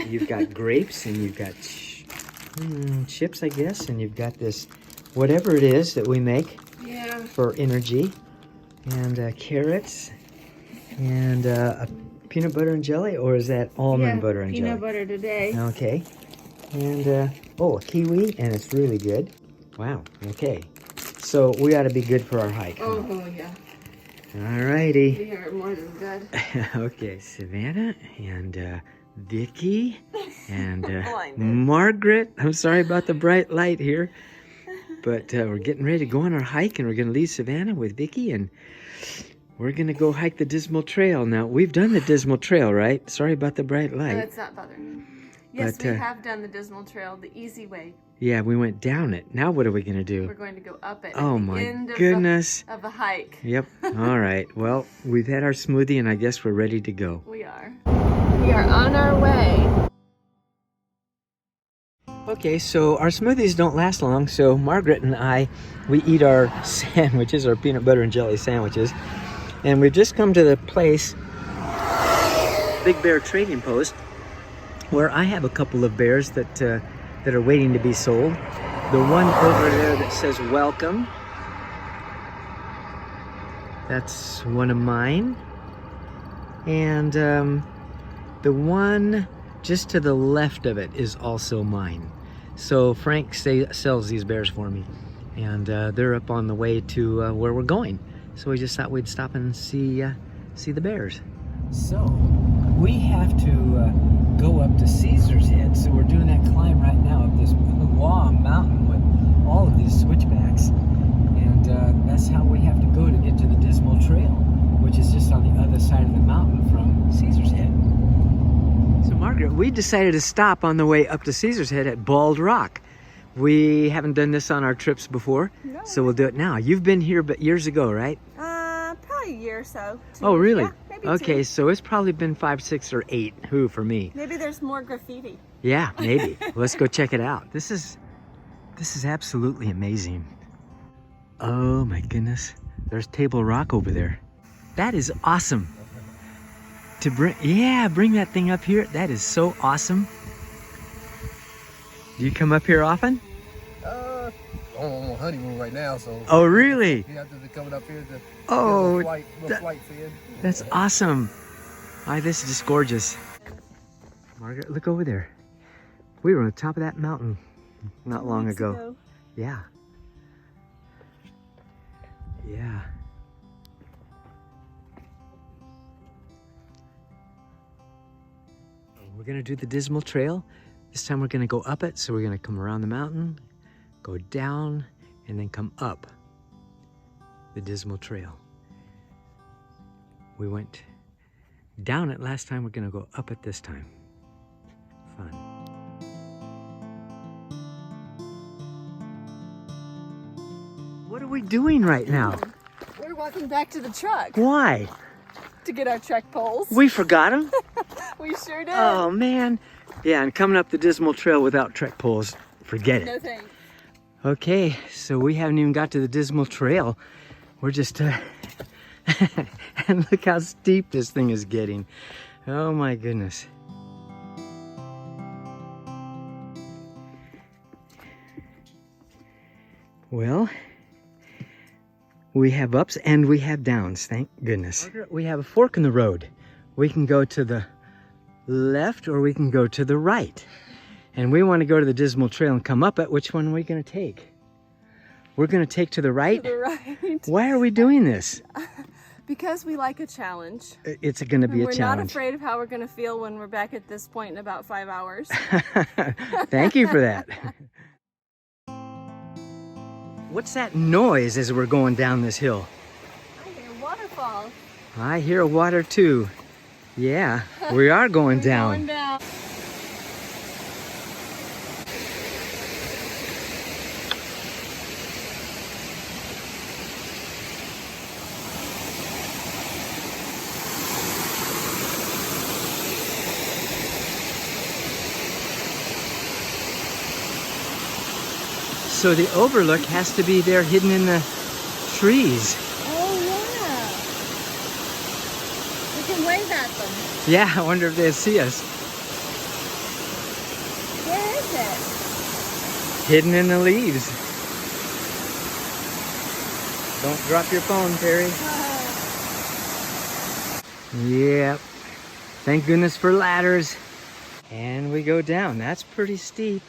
You've got grapes, and you've got chips, I guess, and you've got this, whatever it is that we make for energy, and carrots, and a peanut butter and jelly, or is that almond butter and jelly? Peanut butter today. Okay. And, a kiwi, and it's really good. Wow, okay. So we ought to be good for our hike. Huh? Oh, yeah. All righty. We are more than good. Okay, Savannah, and Vicky, and Margaret. I'm sorry about the bright light here, but we're getting ready to go on our hike, and we're going to leave Savannah with Vicky, and we're going to go hike the Dismal Trail. Now, we've done the Dismal Trail, right? Sorry about the bright light. No, it's not bothering me. Yes, we have done the Dismal Trail the easy way. Yeah, we went down it. Now what are we going to do? We're going to go up it. Oh, at my the end goodness. Of a hike. Yep. All right. Well, we've had our smoothie, and I guess we're ready to go. We are. We are on our way. Okay, so our smoothies don't last long, so Margaret and I, we eat our sandwiches, our peanut butter and jelly sandwiches, and we've just come to the place, Big Bear Trading Post, where I have a couple of bears that are waiting to be sold. The one over there that says welcome, that's one of mine, and the one just to the left of it is also mine. So Frank sells these bears for me, and they're up on the way to where we're going. So we just thought we'd stop and see the bears. So we have to go up to Caesar's Head. So we're doing that climb right now up this long mountain with all of these switchbacks, and that's how we have to go to get to the Dismal Trail, which is just on the other side of the mountain from Caesar's Head. So Margaret, we decided to stop on the way up to Caesar's Head at Bald Rock. We haven't done this on our trips before, so we'll do it now. You've been here but years ago, right? Probably a year or so. Oh, really? Yeah, maybe okay, 2. so it's probably been 5, 6, or 8. Who for me? Maybe there's more graffiti. Yeah, maybe. Let's go check it out. This is absolutely amazing. Oh my goodness. There's Table Rock over there. That is awesome. To bring that thing up here. That is so awesome. Do you come up here often? I'm on a honeymoon right now, so. Oh, really? Yeah, just coming up here to Oh, flight fed. That's awesome. This is just gorgeous. Margaret, look over there. We were on the top of that mountain not long ago. Yeah. Yeah. We're gonna do the Dismal Trail. This time we're gonna go up it, so we're gonna come around the mountain, go down, and then come up the Dismal Trail. We went down it last time, we're gonna go up it this time. Fun. What are we doing right now? We're walking back to the truck Why? to get our trek poles. We forgot them? We sure did. Oh man. Yeah, and coming up the Dismal Trail without trek poles, forget it. No thanks. Okay, so we haven't even got to the Dismal Trail. We're just, and look how steep this thing is getting. Oh my goodness. Well, we have ups and we have downs, thank goodness. We have a fork in the road. We can go to the left or we can go to the right. And we want to go to the Dismal Trail and come up it. Which one are we going to take? We're going to take to the right? To the right. Why are we doing this? Because we like a challenge. It's going to be a We're challenge. not afraid of how we're going to feel when we're back at this point in about 5 hours. Thank you for that. What's that noise as we're going down this hill? I hear a waterfall. I hear water too. Yeah, we are going down. Going down. So the overlook has to be there hidden in the trees. Oh, yeah. We can wave at them. Yeah, I wonder if they see us. hidden in the leaves. Don't drop your phone, Terry. Yep. Thank goodness for ladders. And we go down. That's pretty steep.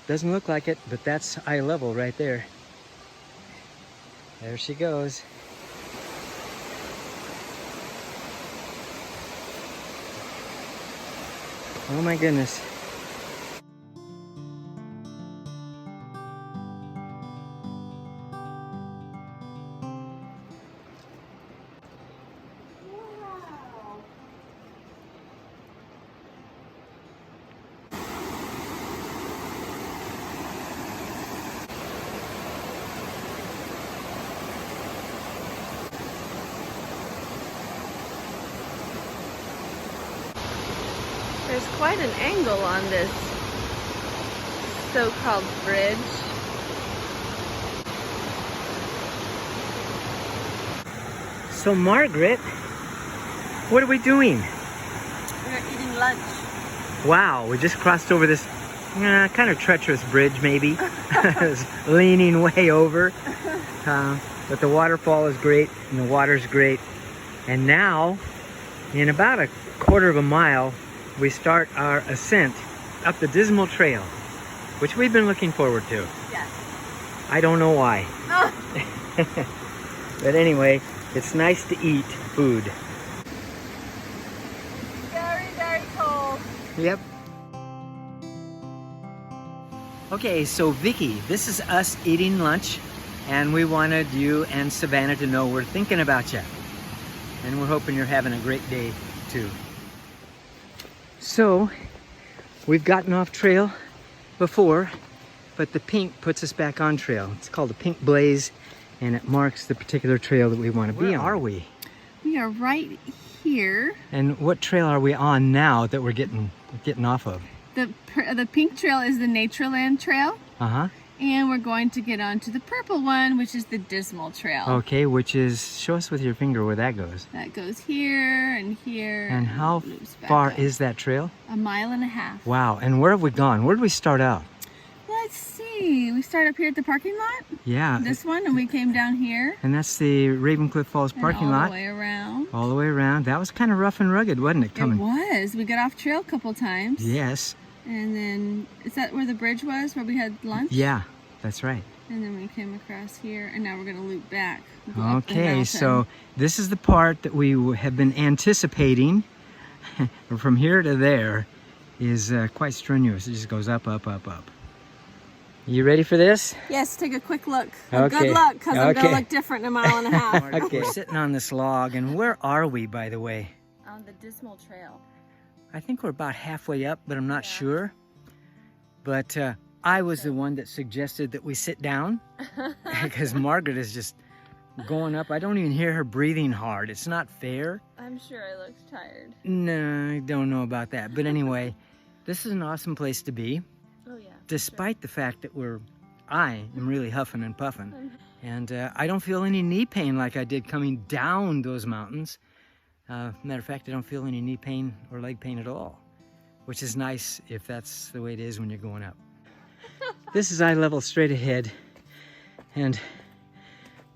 Doesn't look like it, but that's eye level right there. There she goes. Oh my goodness. There's quite an angle on this so-called bridge. So Margaret, what are we doing? We're eating lunch. Wow, we just crossed over this kind of treacherous bridge maybe. It's leaning way over. But the waterfall is great and the water's great. And now, in about a quarter of a mile, we start our ascent up the Dismal Trail, which we've been looking forward to. Yes. I don't know why. But anyway, it's nice to eat food. Very, very cold. Yep. Okay, so Vicky, this is us eating lunch, and we wanted you and Savannah to know we're thinking about you. And we're hoping you're having a great day too. So, we've gotten off trail before, but the pink puts us back on trail. It's called a pink blaze, and it marks the particular trail that we want to be on. Where are we? We are right here. And what trail are we on now that we're getting off of? The pink trail is the Natureland Trail. Uh-huh. And we're going to get onto the purple one, which is the Dismal Trail. Okay, which is, show us with your finger where that goes. That goes here and here. And how loops back far up. is that trail? 1.5 miles. Wow, and where have we gone? Where did we start out? Let's see. We started up here at the parking lot. Yeah. This one, and we came down here. And that's the Ravencliff Falls parking lot. All the way around. All the way around. That was kind of rough and rugged, wasn't it? Coming. It was. We got off trail a couple times. Yes. And then, is that where the bridge was, where we had lunch? Yeah, that's right. And then we came across here, and now we're going to loop back. Go up the Okay, mountain. so this is the part that we have been anticipating. From here to there is quite strenuous. It just goes up, up, up, up. You ready for this? Yes, take a quick look. Okay. Good luck, because I'm going Okay. to look different in 1.5 miles. Okay, we're sitting on this log, and where are we, by the way? On the Dismal Trail. I think we're about halfway up, but I'm not sure. But I was the one that suggested that we sit down because Margaret is just going up. I don't even hear her breathing hard. It's not fair. I'm sure I looked tired. No, I don't know about that. But anyway, this is an awesome place to be. Oh, yeah. Despite the fact that I am really huffing and puffing. And I don't feel any knee pain like I did coming down those mountains. Matter of fact, I don't feel any knee pain or leg pain at all, which is nice if that's the way it is when you're going up. This is eye level straight ahead, and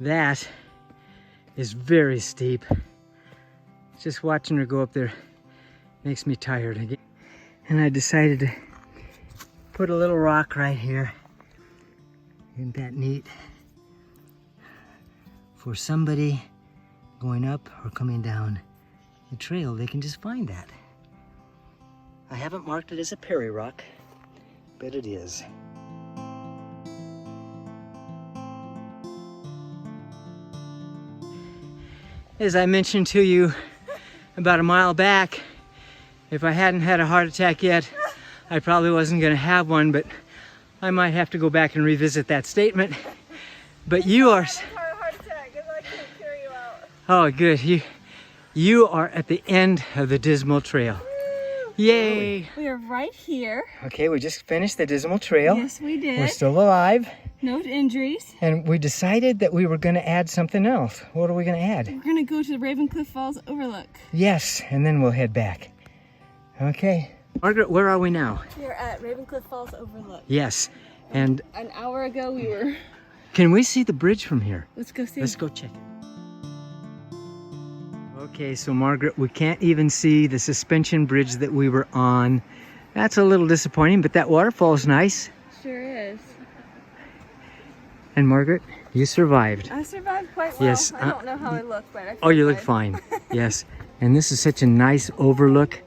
that is very steep. Just watching her go up there makes me tired again. And I decided to put a little rock right here. Isn't that neat? For somebody going up or coming down the trail, they can just find that. I haven't marked it as a Perry rock, but it is. As I mentioned to you about a mile back, if I hadn't had a heart attack yet, I probably wasn't going to have one, but I might have to go back and revisit that statement. But you are... Heart attack, because I can't carry you out. Oh, good. You are at the end of the Dismal Trail. Yay! We are right here. Okay, we just finished the Dismal Trail. Yes, we did. We're still alive. No injuries. And we decided that we were going to add something else. What are we going to add? We're going to go to the Ravencliff Falls overlook. Yes, and then we'll head back. Okay. Margaret, where are we now? We're at Ravencliff Falls overlook. Yes. And an hour ago we were... can we see the bridge from here? Let's go see. Let's go check it. Okay, so Margaret, we can't even see the suspension bridge that we were on. That's a little disappointing, but that waterfall is nice. Sure is. And Margaret, you survived. I survived quite well. Yes. I don't know how I look, but I Oh, you look survived. fine. Yes. And this is such a nice overlook.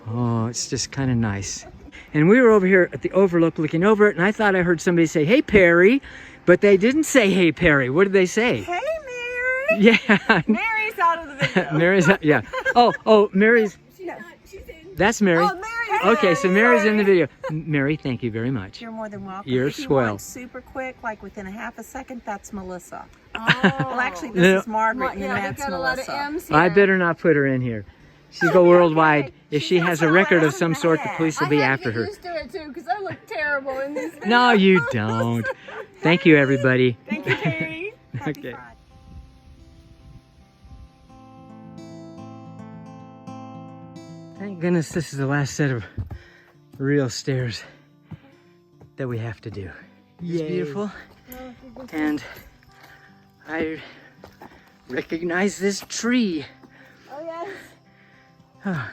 Oh, it's just kind of nice. And we were over here at the overlook looking over it, and I thought I heard somebody say, "Hey, Perry," but they didn't say, "Hey, Perry." What did they say? Hey, Mary! Yeah. Mary's out of the video. Mary's, yeah. Oh, Mary's, She's in. that's Mary. Oh, Mary's Okay, so Mary's in the video. Mary, thank you very much. You're more than welcome. You're if you swell. want super quick, like within a half a second, that's Melissa. Oh. Well, actually, this No. is Margaret, and Yeah, then we've that's got a lot of Melissa. M's here. I better not put her in here. She'll go worldwide. If she has a record of some sort, the police will be after her. I had to get used to it too, because I look terrible in these videos. No, you don't. Thank you, everybody. Thank you, Terry. Happy Okay. Friday. Thank goodness this is the last set of real stairs that we have to do. It's beautiful. And I recognize this tree. Oh, yes. Oh,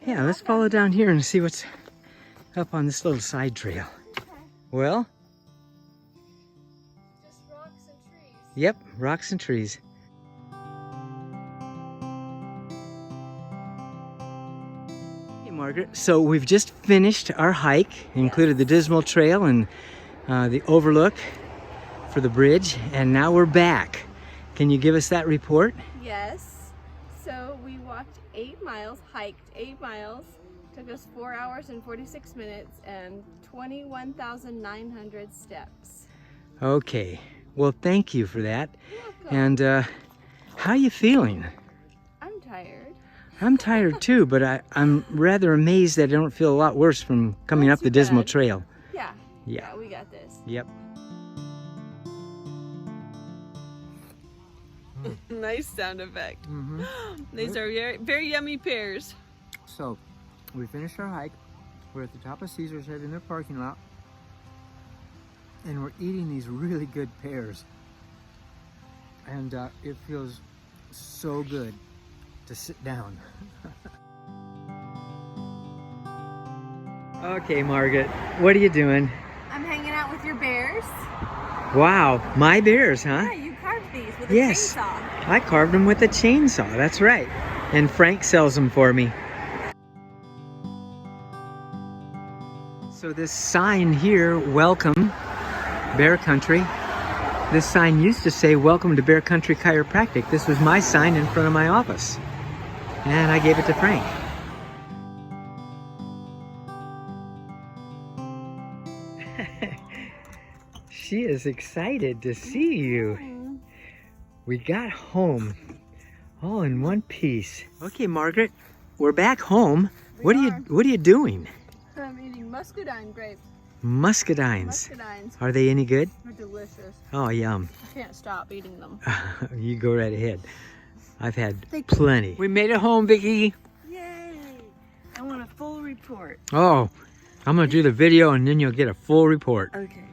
yeah, let's follow down here and see what's up on this little side trail. Well, Just rocks and trees. yep, rocks and trees. Hey, Margaret. So we've just finished our hike, included the Dismal Trail and the overlook for the bridge, and now we're back. Can you give us that report? Yes. So we walked 8 miles, hiked 8 miles, took us 4 hours and 46 minutes, and 21,900 steps. Okay. Well, thank you for that. You're welcome. And how you feeling? I'm tired. I'm tired too, but I'm rather amazed that I don't feel a lot worse from coming Not up the too Dismal bad. Trail. Yeah. Yeah. We got this. Yep. Nice sound effect. Mm-hmm. These are very, very yummy pears. So, we finished our hike. We're at the top of Caesar's Head in their parking lot. And we're eating these really good pears. And it feels so good to sit down. Okay, Margaret, what are you doing? I'm hanging out with your bears. Wow, my bears, huh? Yeah, you carved these with a Yes. chainsaw. I carved them with a chainsaw, that's right. And Frank sells them for me. So this sign here, welcome, Bear Country. This sign used to say, welcome to Bear Country Chiropractic. This was my sign in front of my office. And I gave it to Frank. She is excited to see you. We got home all in one piece. Okay, Margaret, we're back home. What are you doing? I'm eating muscadine grapes. Muscadines. Muscadines Are they any good? are delicious. Oh, yum. I can't stop eating them. You go right ahead. I've had plenty. We made it home, Vicky. Yay! I want a full report. Oh, I'm gonna do the video and then you'll get a full report. Okay.